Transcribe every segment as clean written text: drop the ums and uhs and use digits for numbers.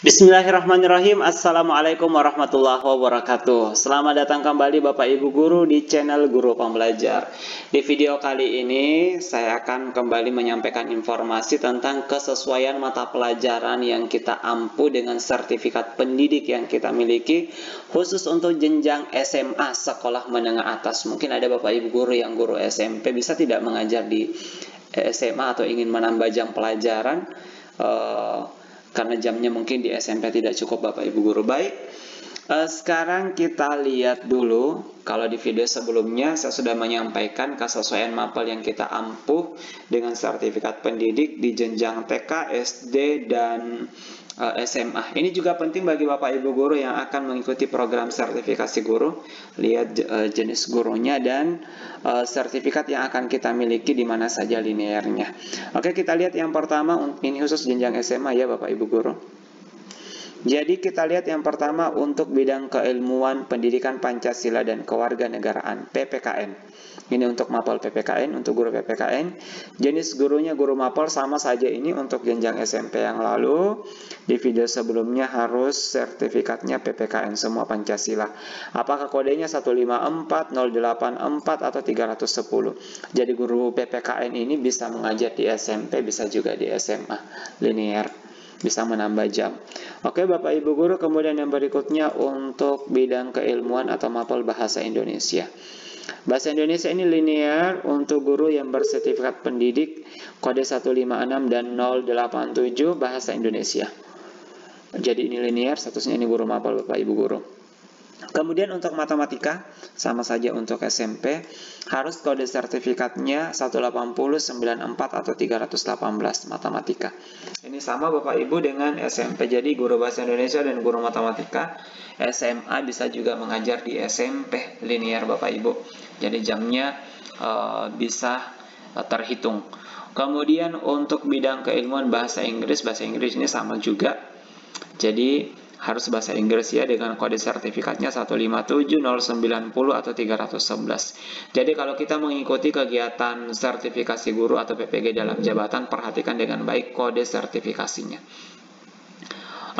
Bismillahirrahmanirrahim. Assalamualaikum warahmatullahi wabarakatuh. Selamat datang kembali Bapak Ibu Guru di channel Guru Pembelajar. Di video kali ini saya akan kembali menyampaikan informasi tentang kesesuaian mata pelajaran yang kita ampu dengan sertifikat pendidik yang kita miliki khusus untuk jenjang SMA sekolah menengah atas. Mungkin ada Bapak Ibu Guru yang guru SMP bisa tidak mengajar di SMA atau ingin menambah jam pelajaran karena jamnya mungkin di SMP tidak cukup Bapak Ibu Guru. Baik, sekarang kita lihat dulu. Kalau di video sebelumnya saya sudah menyampaikan kesesuaian mapel yang kita ampuh dengan sertifikat pendidik di jenjang TK, SD, dan SMA. Ini juga penting bagi Bapak Ibu Guru yang akan mengikuti program sertifikasi guru. Lihat jenis gurunya dan sertifikat yang akan kita miliki di mana saja linearnya. Oke, kita lihat yang pertama, ini khusus jenjang SMA ya Bapak Ibu Guru. Jadi kita lihat yang pertama untuk bidang keilmuan pendidikan Pancasila dan kewarganegaraan PPKN. Ini untuk mapel PPKN, untuk guru PPKN. Jenis gurunya guru mapel sama saja ini untuk jenjang SMP yang lalu. Di video sebelumnya harus sertifikatnya PPKN semua Pancasila. Apakah kodenya 154, 084 atau 310. Jadi guru PPKN ini bisa mengajar di SMP, bisa juga di SMA linear, bisa menambah jam. Oke Bapak Ibu Guru, kemudian yang berikutnya untuk bidang keilmuan atau mapel bahasa Indonesia. Bahasa Indonesia ini linear untuk guru yang bersertifikat pendidik kode 156 dan 087 bahasa Indonesia. Jadi ini linear, statusnya ini guru mapel Bapak Ibu Guru. Kemudian untuk matematika, sama saja untuk SMP, harus kode sertifikatnya 180, 94, atau 318 matematika. Ini sama Bapak Ibu dengan SMP, jadi guru bahasa Indonesia dan guru matematika SMA bisa juga mengajar di SMP linear Bapak Ibu. Jadi jamnya bisa terhitung. Kemudian untuk bidang keilmuan bahasa Inggris ini sama juga. Jadi harus bahasa Inggris ya dengan kode sertifikatnya 157, 090, atau 311. Jadi kalau kita mengikuti kegiatan sertifikasi guru atau PPG dalam jabatan, perhatikan dengan baik kode sertifikasinya.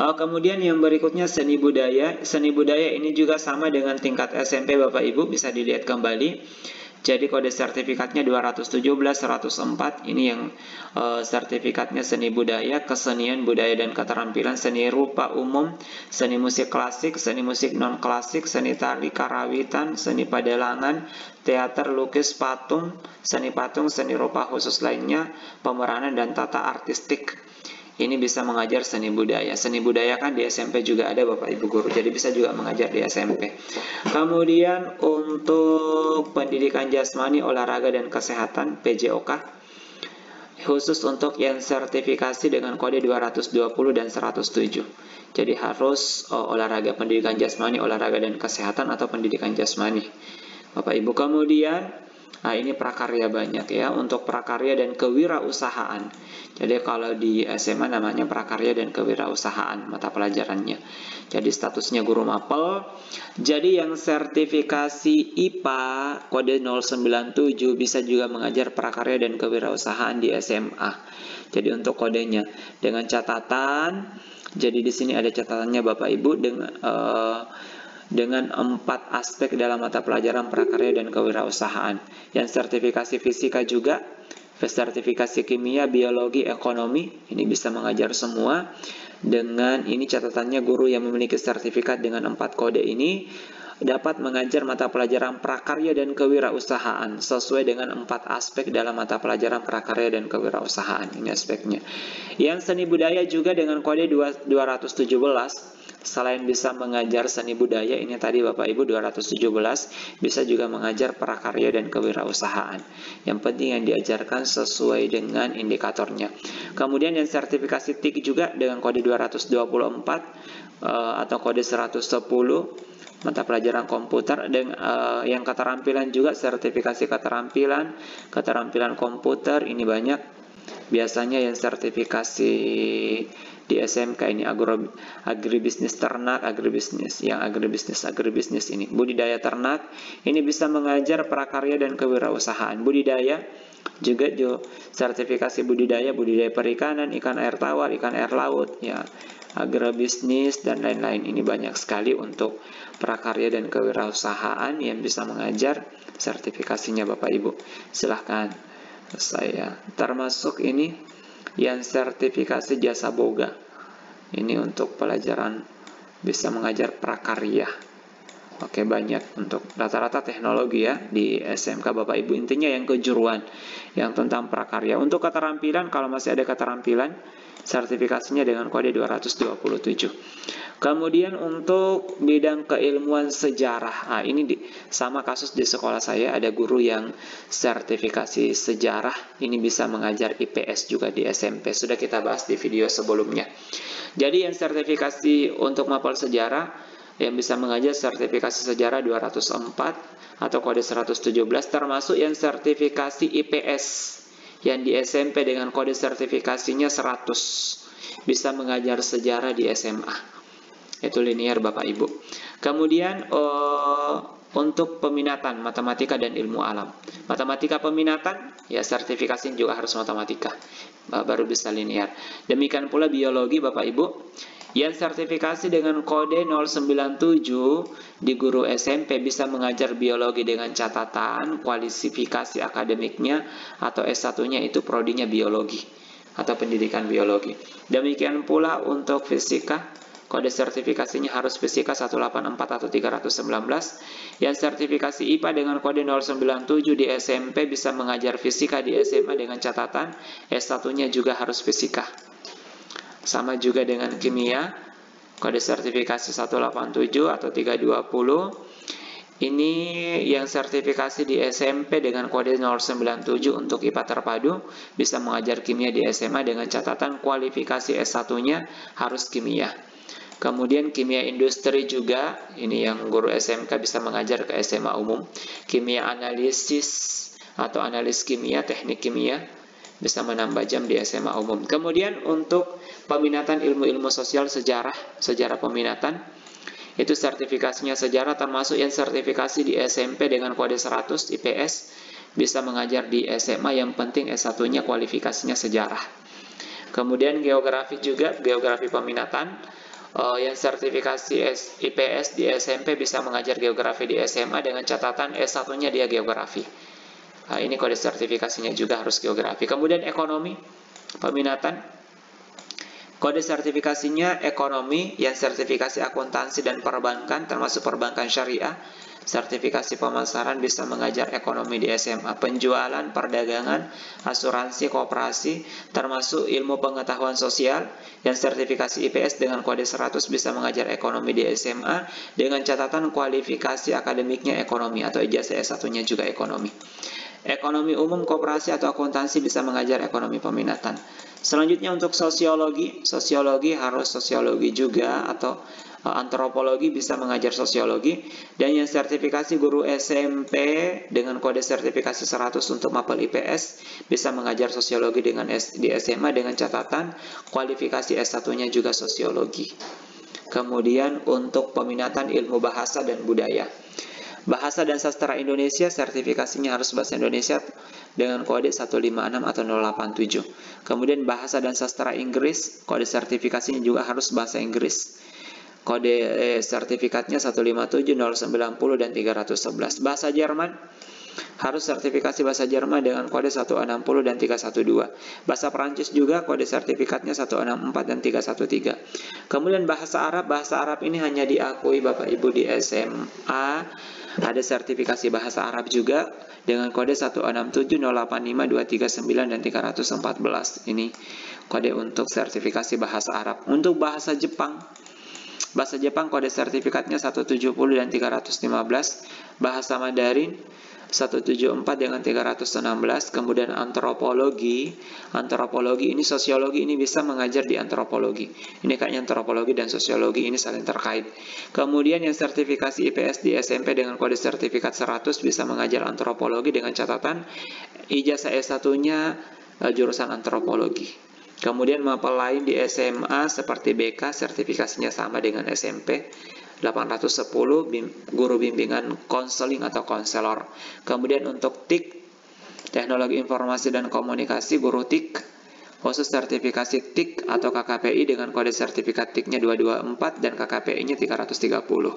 Kemudian yang berikutnya seni budaya. Seni budaya ini juga sama dengan tingkat SMP Bapak Ibu, bisa dilihat kembali. Jadi kode sertifikatnya 217, 104. Ini yang sertifikatnya seni budaya, kesenian, budaya, dan keterampilan, seni rupa umum, seni musik klasik, seni musik non-klasik, seni tari karawitan, seni padelangan, teater, lukis, patung, seni rupa khusus lainnya, pemeranan, dan tata artistik. Ini bisa mengajar seni budaya. Seni budaya kan di SMP juga ada Bapak Ibu Guru, jadi bisa juga mengajar di SMP. Kemudian untuk pendidikan jasmani, olahraga, dan kesehatan PJOK, khusus untuk yang sertifikasi dengan kode 220 dan 107. Jadi harus olahraga, pendidikan jasmani, olahraga, dan kesehatan, atau pendidikan jasmani Bapak Ibu. Kemudian ini prakarya banyak ya, untuk prakarya dan kewirausahaan. Jadi kalau di SMA namanya prakarya dan kewirausahaan mata pelajarannya. Jadi statusnya guru mapel. Jadi yang sertifikasi IPA kode 097 bisa juga mengajar prakarya dan kewirausahaan di SMA. Jadi untuk kodenya dengan catatan. Jadi di sini ada catatannya Bapak Ibu dengan 4 aspek dalam mata pelajaran prakarya dan kewirausahaan. Yang sertifikasi fisika juga, sertifikasi kimia, biologi, ekonomi, ini bisa mengajar semua. Dengan ini catatannya guru yang memiliki sertifikat dengan 4 kode ini dapat mengajar mata pelajaran prakarya dan kewirausahaan sesuai dengan 4 aspek dalam mata pelajaran prakarya dan kewirausahaan. Ini aspeknya. Yang seni budaya juga dengan kode 217. Selain bisa mengajar seni budaya, ini tadi Bapak Ibu 217, bisa juga mengajar prakarya dan kewirausahaan. Yang penting yang diajarkan sesuai dengan indikatornya. Kemudian yang sertifikasi TIK juga dengan kode 224 atau kode 110, mata pelajaran komputer. Dan yang keterampilan juga sertifikasi keterampilan komputer, ini banyak. Biasanya yang sertifikasi di SMK ini agribisnis ternak, agribisnis ini budidaya ternak, ini bisa mengajar prakarya dan kewirausahaan. Budidaya juga sertifikasi budidaya perikanan, ikan air tawar, ikan air laut ya. agribisnis, dan lain-lain. Ini banyak sekali untuk prakarya dan kewirausahaan yang bisa mengajar sertifikasinya Bapak Ibu. Silahkan saya. Termasuk ini yang sertifikasi jasa boga. Ini untuk pelajaran bisa mengajar prakarya. Oke, banyak untuk rata-rata teknologi ya di SMK Bapak Ibu. Intinya yang kejuruan, yang tentang prakarya. Untuk keterampilan, kalau masih ada keterampilan, sertifikasinya dengan kode 227. Kemudian untuk bidang keilmuan sejarah, ini sama kasus di sekolah saya, ada guru yang sertifikasi sejarah, ini bisa mengajar IPS juga di SMP. Sudah kita bahas di video sebelumnya. Jadi yang sertifikasi untuk mapel sejarah, yang bisa mengajar sertifikasi sejarah 204 atau kode 117, termasuk yang sertifikasi IPS yang di SMP dengan kode sertifikasinya 100, bisa mengajar sejarah di SMA. Itu linear Bapak Ibu. Kemudian untuk peminatan matematika dan ilmu alam. Matematika peminatan, ya sertifikasi juga harus matematika, baru bisa linear. Demikian pula biologi Bapak Ibu. Yang sertifikasi dengan kode 097 di guru SMP bisa mengajar biologi dengan catatan kualifikasi akademiknya atau S1-nya itu prodinya biologi atau pendidikan biologi. Demikian pula untuk fisika, kode sertifikasinya harus fisika 184 atau 319. Yang sertifikasi IPA dengan kode 097 di SMP bisa mengajar fisika di SMA dengan catatan S1-nya juga harus fisika. Sama juga dengan kimia, kode sertifikasi 187 atau 320. Ini yang sertifikasi di SMP dengan kode 097 untuk IPA terpadu, bisa mengajar kimia di SMA dengan catatan kualifikasi S1-nya harus kimia. Kemudian kimia industri juga, ini yang guru SMK bisa mengajar ke SMA umum. Kimia analisis atau analis kimia, teknik kimia, bisa menambah jam di SMA umum. Kemudian untuk peminatan ilmu-ilmu sosial, sejarah peminatan, itu sertifikasinya sejarah, termasuk yang sertifikasi di SMP dengan kode 100 IPS, bisa mengajar di SMA, yang penting S1-nya kualifikasinya sejarah. Kemudian geografi juga, geografi peminatan, yang sertifikasi IPS di SMP bisa mengajar geografi di SMA dengan catatan S1-nya dia geografi. Ini kode sertifikasinya juga harus geografi. Kemudian ekonomi peminatan, kode sertifikasinya ekonomi, yang sertifikasi akuntansi dan perbankan termasuk perbankan syariah. Sertifikasi pemasaran bisa mengajar ekonomi di SMA. Penjualan, perdagangan, asuransi, koperasi, termasuk ilmu pengetahuan sosial, yang sertifikasi IPS dengan kode 100 bisa mengajar ekonomi di SMA dengan catatan kualifikasi akademiknya ekonomi atau ijazah S1-nya juga ekonomi. Ekonomi umum, koperasi atau akuntansi bisa mengajar ekonomi peminatan. Selanjutnya untuk sosiologi, harus sosiologi juga atau antropologi bisa mengajar sosiologi. Dan yang sertifikasi guru SMP dengan kode sertifikasi 100 untuk mapel IPS bisa mengajar sosiologi di SMA dengan catatan kualifikasi S1-nya juga sosiologi. Kemudian untuk peminatan ilmu bahasa dan budaya, bahasa dan sastra Indonesia, sertifikasinya harus bahasa Indonesia dengan kode 156 atau 087. Kemudian bahasa dan sastra Inggris, kode sertifikasinya juga harus bahasa Inggris. Kode sertifikatnya 157, 090, dan 311. Bahasa Jerman, harus sertifikasi bahasa Jerman dengan kode 160 dan 312. Bahasa Prancis juga kode sertifikatnya 164 dan 313. Kemudian bahasa Arab ini hanya diakui Bapak Ibu di SMA. Ada sertifikasi bahasa Arab juga dengan kode 167, 085, 239, dan 314. Ini kode untuk sertifikasi bahasa Arab. Untuk bahasa Jepang kode sertifikatnya 170 dan 315. Bahasa Mandarin 174 dengan 316. Kemudian antropologi ini sosiologi ini bisa mengajar di antropologi. Ini kayaknya antropologi dan sosiologi ini saling terkait. Kemudian yang sertifikasi IPS di SMP dengan kode sertifikat 100 bisa mengajar antropologi dengan catatan ijazah S1-nya jurusan antropologi. Kemudian mapel lain di SMA seperti BK, sertifikasinya sama dengan SMP. 810 guru bimbingan konseling atau konselor. Kemudian untuk TIK, teknologi informasi dan komunikasi, guru TIK khusus sertifikasi TIK atau KKPI dengan kode sertifikat TIK-nya 224 dan KKPI-nya 330.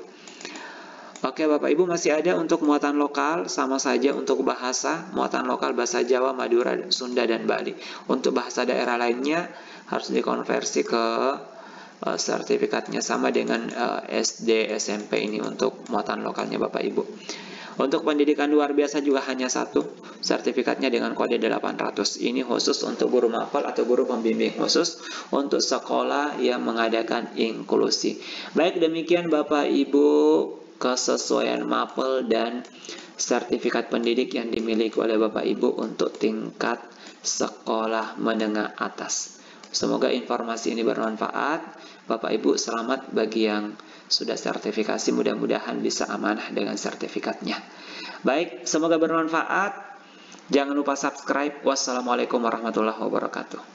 Oke Bapak Ibu, masih ada untuk muatan lokal, sama saja untuk bahasa, muatan lokal bahasa Jawa, Madura, Sunda, dan Bali. Untuk bahasa daerah lainnya harus dikonversi ke sertifikatnya sama dengan SD, SMP ini untuk muatan lokalnya Bapak Ibu. Untuk pendidikan luar biasa juga hanya satu, sertifikatnya dengan kode 800. Ini khusus untuk guru mapel atau guru pembimbing khusus untuk sekolah yang mengadakan inklusi. Baik, demikian Bapak Ibu kesesuaian mapel dan sertifikat pendidik yang dimiliki oleh Bapak Ibu untuk tingkat sekolah menengah atas. Semoga informasi ini bermanfaat. Bapak Ibu, selamat bagi yang sudah sertifikasi, mudah-mudahan bisa amanah dengan sertifikatnya. Baik, semoga bermanfaat. Jangan lupa subscribe. Wassalamualaikum warahmatullahi wabarakatuh.